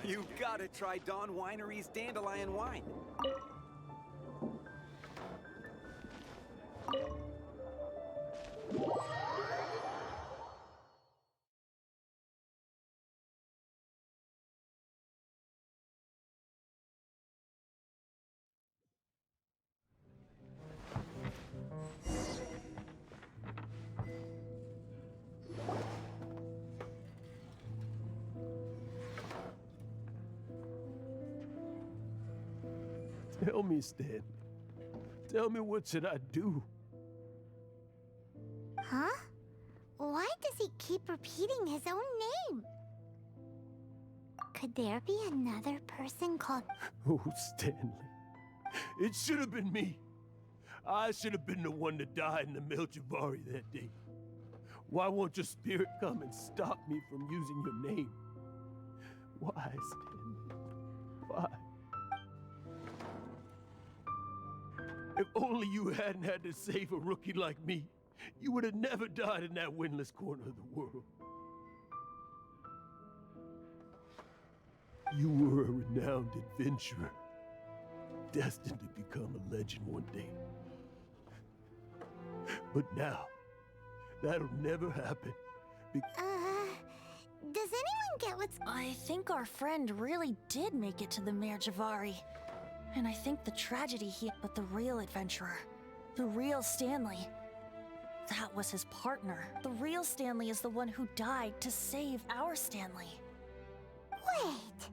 You've got to try Dawn Winery's Dandelion Wine. Tell me, Stanley. Tell me, what should I do? Huh? Why does he keep repeating his own name? Could there be another person called... Oh, Stanley. It should have been me. I should have been the one that died in the Melchivari that day. Why won't your spirit come and stop me from using your name? Why, Stanley? Why? If only you hadn't had to save a rookie like me, you would have never died in that windless corner of the world. You were a renowned adventurer, destined to become a legend one day. But now, that'll never happen. Does anyone get what's... I think our friend really did make it to the Melchivari. And I think the tragedy but the real adventurer, the real Stanley, that was his partner. The real Stanley is the one who died to save our Stanley. Wait,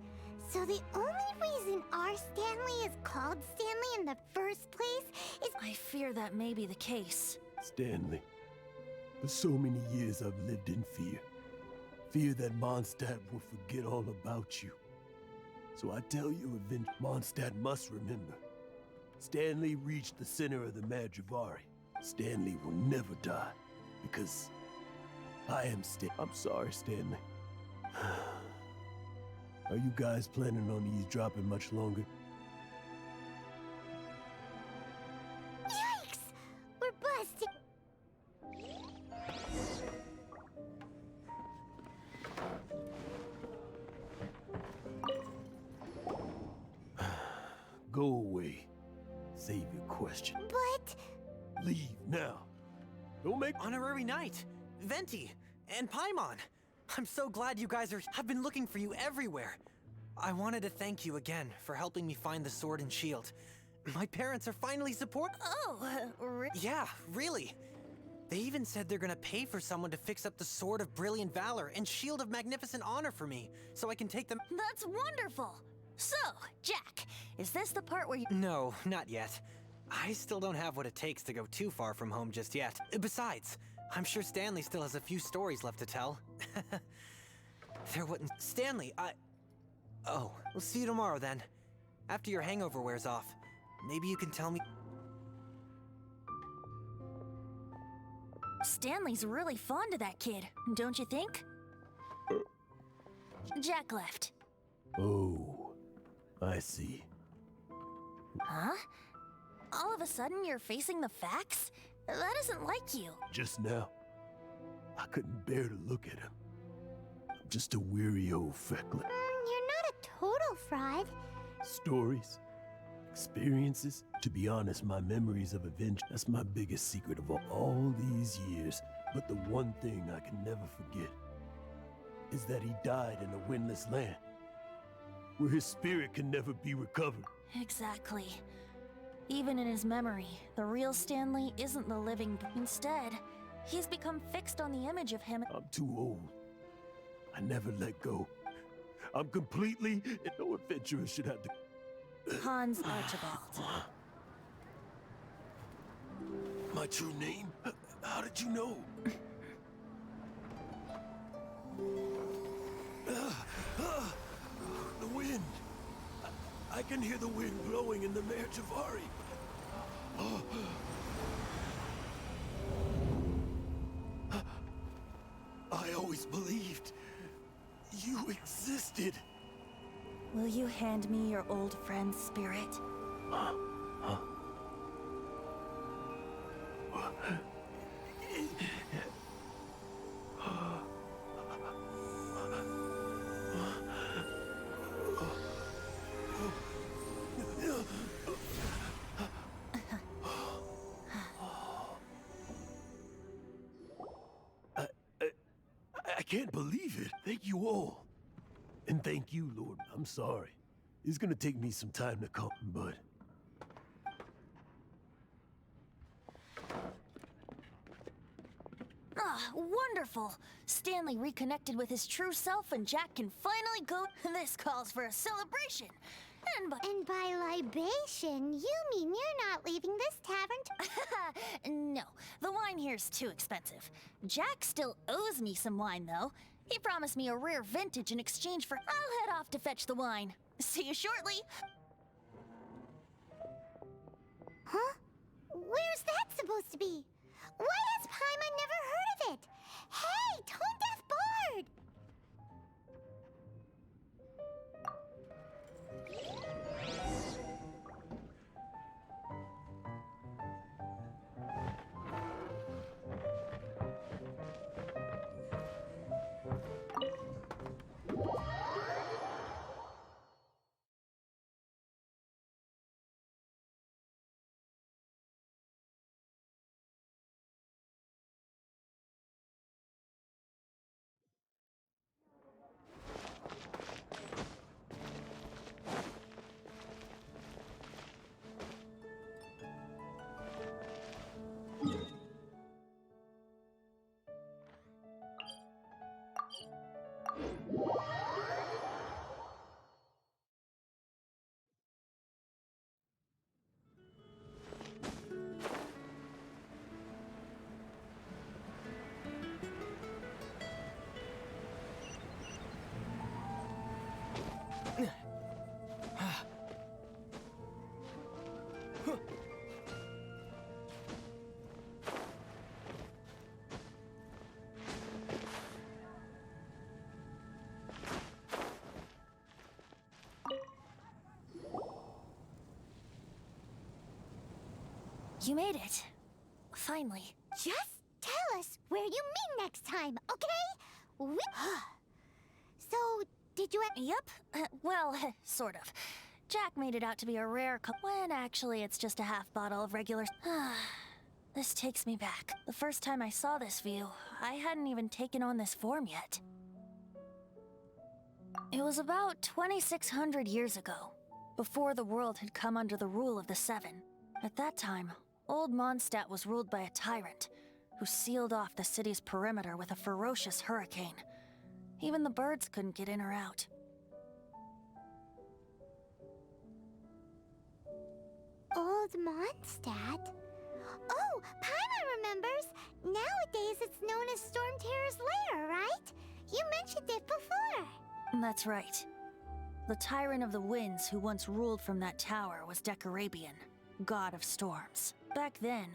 so the only reason our Stanley is called Stanley in the first place is... I fear that may be the case. Stanley, for so many years I've lived in fear. Fear that Mondstadt will forget all about you. So I tell you, Mondstadt must remember. Stanley reached the center of the Madrivari. Stanley will never die, because I am I'm sorry, Stanley. Are you guys planning on eavesdropping much longer? Yikes! We're busted! Go away. Save your question. But... Leave now. Don't make... Honorary Knight, Venti, and Paimon. I'm so glad you guys are... I've been looking for you everywhere. I wanted to thank you again for helping me find the sword and shield. My parents are finally Yeah, really. They even said they're gonna pay for someone to fix up the Sword of Brilliant Valor and Shield of Magnificent Honor for me, so I can take them... That's wonderful! So, Jack, is this the part where you... No, not yet. I still don't have what it takes to go too far from home just yet. Besides, I'm sure Stanley still has a few stories left to tell. There wouldn't... Stanley, Oh, we'll see you tomorrow then. After your hangover wears off. Maybe you can tell me... Stanley's really fond of that kid, don't you think? Jack left. Oh, I see. Huh? All of a sudden you're facing the facts? That isn't like you. Just now, I couldn't bear to look at him. I'm just a weary old feckler. You're not a total fraud. Stories, experiences. To be honest, my memories of adventure, that's my biggest secret of all these years. But the one thing I can never forget is that he died in a windless land, where his spirit can never be recovered. Exactly. Even in his memory, the real Stanley isn't the living... Instead, he's become fixed on the image of him. I'm too old. I never let go. I'm completely... and no adventurer should have to... Hans Archibald. My true name? How did you know? The wind. I can hear the wind blowing in the Melchivari. I always believed you existed. Will you hand me your old friend's spirit? can't believe it. Thank you all. And thank you, Lord. I'm sorry. It's gonna take me some time to come, but... Ah, wonderful! Stanley reconnected with his true self and Jack can finally go... This calls for a celebration! And by libation, you mean you're not leaving this tavern No, the wine here's too expensive. Jack still owes me some wine, though. He promised me a rare vintage in exchange for... I'll head off to fetch the wine. See you shortly! Huh? Where's that supposed to be? Why has Paimon never heard of it? Hey, Tone Deaf Bard! You made it. Finally. Just tell us where you meet next time, okay? So, did you... Yep. Well, sort of. Jack made it out to be a rare when actually it's just a half bottle of regular... This takes me back. The first time I saw this view, I hadn't even taken on this form yet. It was about 2,600 years ago, before the world had come under the rule of the Seven. At that time, Old Mondstadt was ruled by a tyrant, who sealed off the city's perimeter with a ferocious hurricane. Even the birds couldn't get in or out. Old Mondstadt? Oh, Paimon remembers! Nowadays it's known as Storm Terror's lair, right? You mentioned it before. That's right. The Tyrant of the Winds who once ruled from that tower was Decarabian, god of storms. Back then,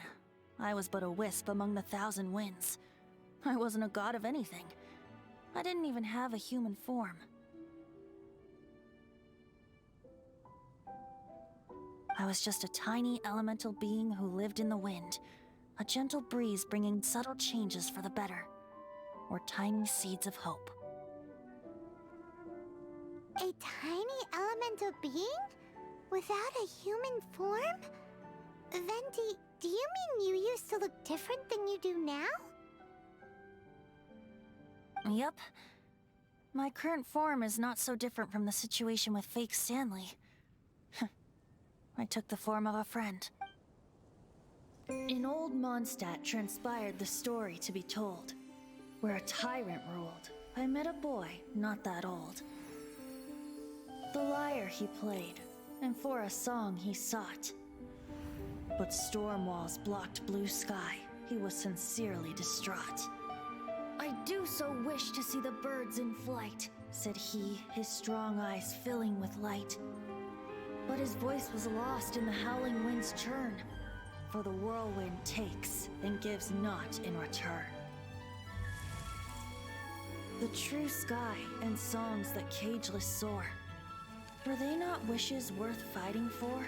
I was but a wisp among the thousand winds. I wasn't a god of anything. I didn't even have a human form. I was just a tiny elemental being who lived in the wind, a gentle breeze bringing subtle changes for the better, or tiny seeds of hope. A tiny elemental being? Without a human form? Venti, do you mean you used to look different than you do now? Yep. My current form is not so different from the situation with fake Stanley. I took the form of a friend. In Old Mondstadt transpired the story to be told. Where a tyrant ruled, I met a boy not that old. The lyre he played, and for a song he sought. But storm walls blocked blue sky. He was sincerely distraught. I do so wish to see the birds in flight, said he, his strong eyes filling with light. But his voice was lost in the howling wind's churn, for the whirlwind takes and gives not in return. The true sky and songs that cageless soar, were they not wishes worth fighting for?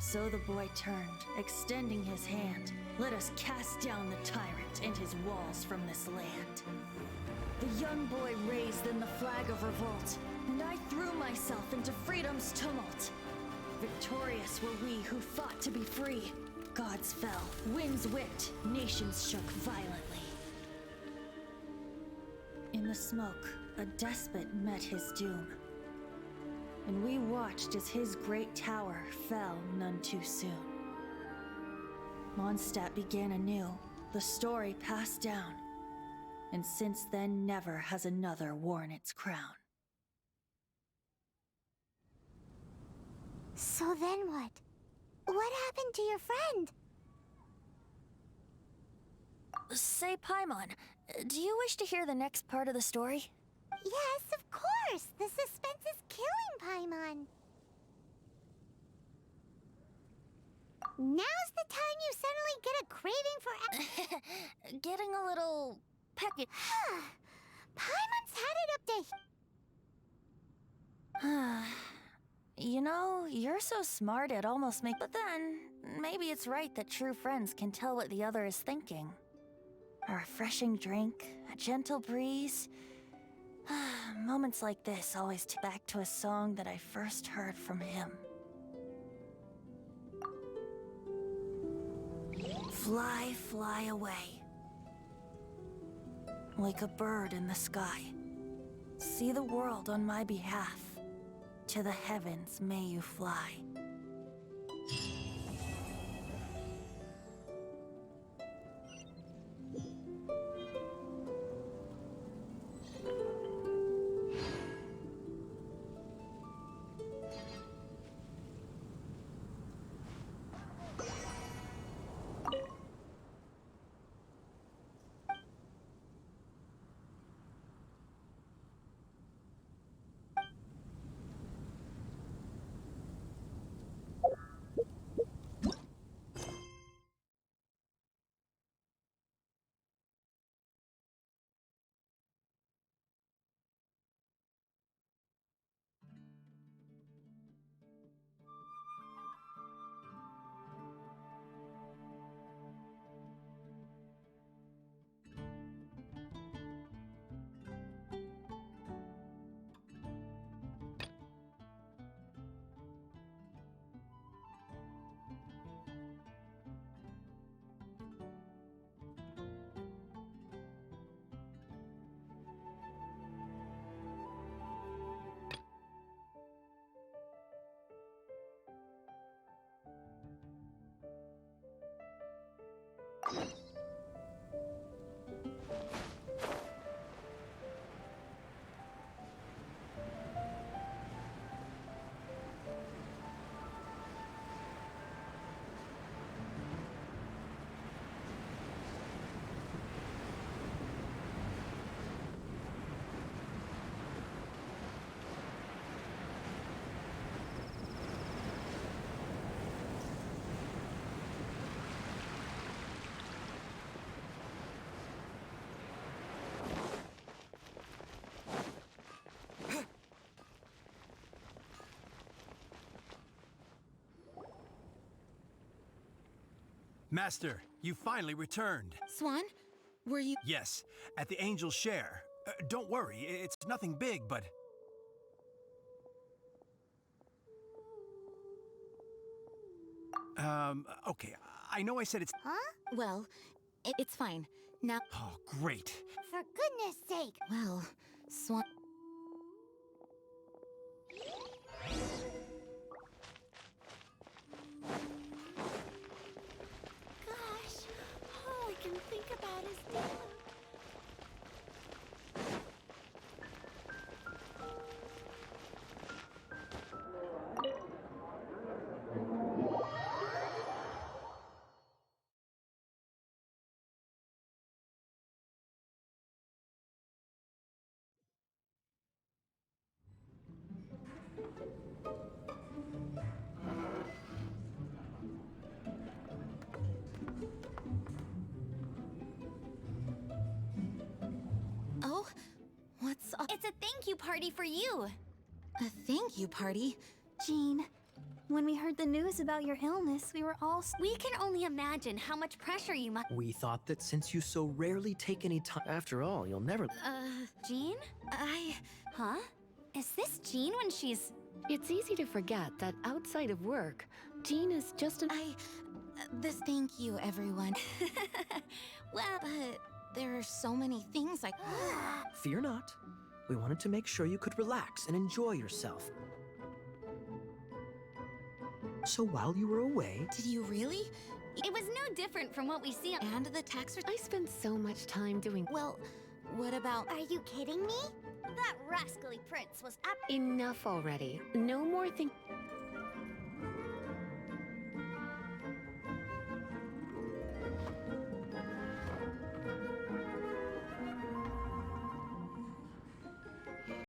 So the boy turned, extending his hand. Let us cast down the tyrant and his walls from this land. The young boy raised then the flag of revolt, and I threw myself into freedom's tumult. Victorious were we who fought to be free. Gods fell, winds whipped, nations shook violently. the smoke, a despot met his doom. And we watched as his great tower fell none too soon. Mondstadt began anew, the story passed down, and since then never has another worn its crown. So then what? What happened to your friend? Say, Paimon, do you wish to hear the next part of the story? Yes, of course! The suspense is killing Paimon. Now's the time you suddenly get a craving for... Getting a little pecky. Paimon's had it up to... You know, you're so smart it almost makes... But then, maybe it's right that true friends can tell what the other is thinking. A refreshing drink, a gentle breeze. Moments like this always take back to a song that I first heard from him. Fly, fly away. Like a bird in the sky. See the world on my behalf. To the heavens may you fly. Master, you finally returned. Swan, were you... Yes, at the Angel's Share. Don't worry, it's nothing big, but... Okay, I know I said it's... Huh? Well, it's fine. Now... Oh, great. For goodness sake! Well, Swan... Gosh, all I can think about is Dylan. Oh? What's up? It's a thank you party for you. A thank you party? Jean, when we heard the news about your illness, we were all... We can only imagine how much pressure you must... We thought that since you so rarely take any time, after all, you'll never... Jean? Huh? Is this Jean when she's... It's easy to forget that outside of work, Jean is just an... This thank you, everyone. Well, But There are so many things I... Fear not. We wanted to make sure you could relax and enjoy yourself. So while you were away... Did you really? It was no different from what we see on... And the tax return? I spend so much time doing... Well, what about... Are you kidding me? That rascally prince was Enough already. No more